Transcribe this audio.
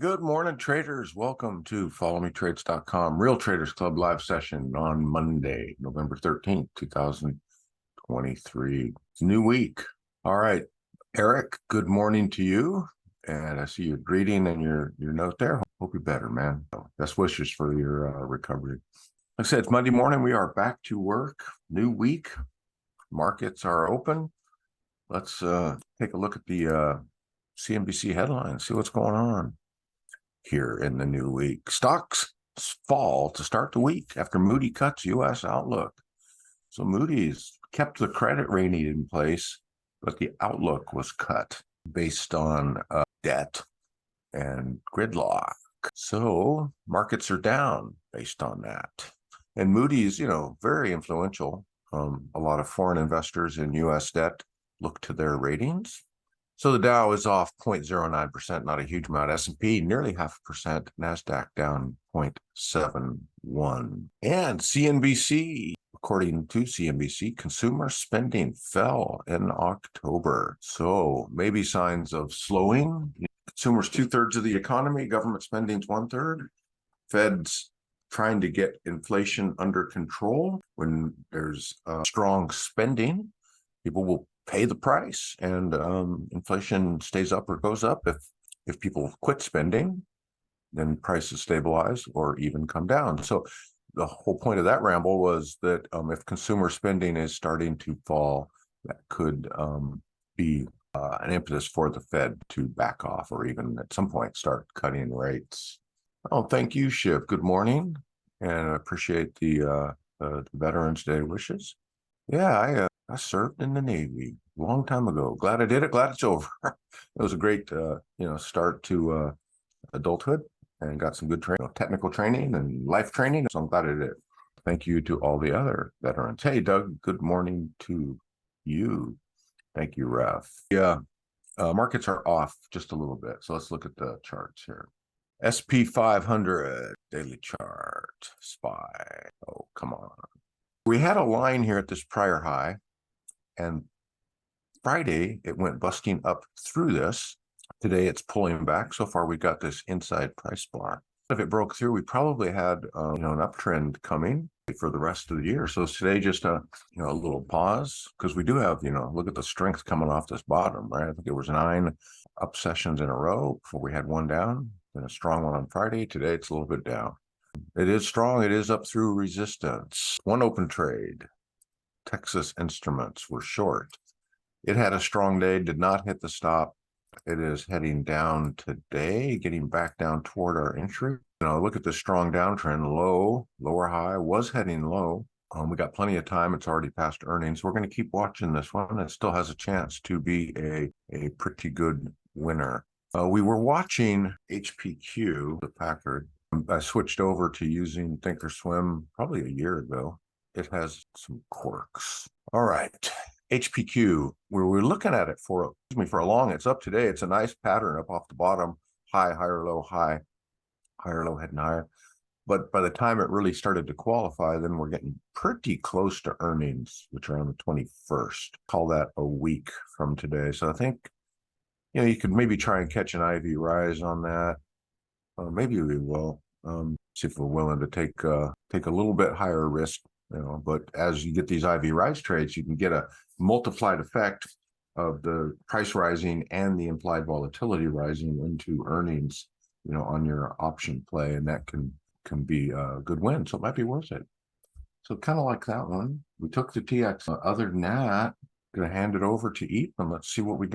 Good morning, traders. Welcome to followmetrades.com Real Traders Club live session on Monday, November 13th, 2023. It's a new week. All right, Eric, good morning to you. And I see your greeting and your note there. Hope you're better, man. Best wishes for your recovery. Like I said, it's Monday morning. We are back to work. New week. Markets are open. Let's take a look at the CNBC headlines, see what's going on here in the new week. Stocks fall to start the week after Moody cuts U.S. outlook. So Moody's kept the credit rating in place, but the outlook was cut based on debt and gridlock. So markets are down based on that. And Moody's, very influential. A lot of foreign investors in U.S. debt look to their ratings. So the Dow is off 0.09%, not a huge amount. S&P nearly 0.5%. NASDAQ down 0.71. And CNBC, according to CNBC, consumer spending fell in October. So maybe signs of slowing. Consumers 2/3 of the economy, government spending's 1/3. Fed's trying to get inflation under control. When there's strong spending, people will pay the price, and inflation stays up or goes up. If people quit spending, then prices stabilize or even come down. So the whole point of that ramble was that if consumer spending is starting to fall, that could be an impetus for the Fed to back off or even at some point start cutting rates. Oh, thank you, Shiv. Good morning, and I appreciate the Veterans Day wishes. Yeah, I served in the Navy a long time ago. Glad I did it. Glad it's over. It was a great, start to adulthood, and got some good training, technical training and life training. So I'm glad I did. Thank you to all the other veterans. Hey, Doug, good morning to you. Thank you, Ref. Yeah, markets are off just a little bit. So let's look at the charts here. SP 500 daily chart, SPY. Oh, come on. We had a line here at this prior high, and Friday it went busting up through this. Today it's pulling back. So far we got this inside price bar. If it broke through, we probably had an uptrend coming for the rest of the year. So today just a little pause, because we do have look at the strength coming off this bottom, right? I think it was 9 up sessions in a row before we had one down, and a strong one on Friday. Today it's a little bit down. It is strong. It is up through resistance. One open trade. Texas Instruments were short. It had a strong day, did not hit the stop. It is heading down today, getting back down toward our entry. Look at the strong downtrend. Lower high, was heading low. We got plenty of time. It's already past earnings. We're going to keep watching this one. It still has a chance to be a pretty good winner. We were watching HPQ, the Packard. I switched over to using Thinkorswim probably a year ago. It has some quirks. All right, HPQ, we were looking at it for a long. It's up today. It's a nice pattern up off the bottom. High, higher, low, high, higher, low, heading higher. But by the time it really started to qualify, then we're getting pretty close to earnings, which are on the 21st. Call that a week from today. So I think, you could maybe try and catch an IV rise on that. Maybe we will see if we're willing to take a little bit higher risk, but as you get these IV rise trades, you can get a multiplied effect of the price rising and the implied volatility rising into earnings, on your option play, and that can be a good win. So it might be worth it. So kind of like that one. We took the TX. Other than that, going to hand it over to Ethan. Let's see what we got.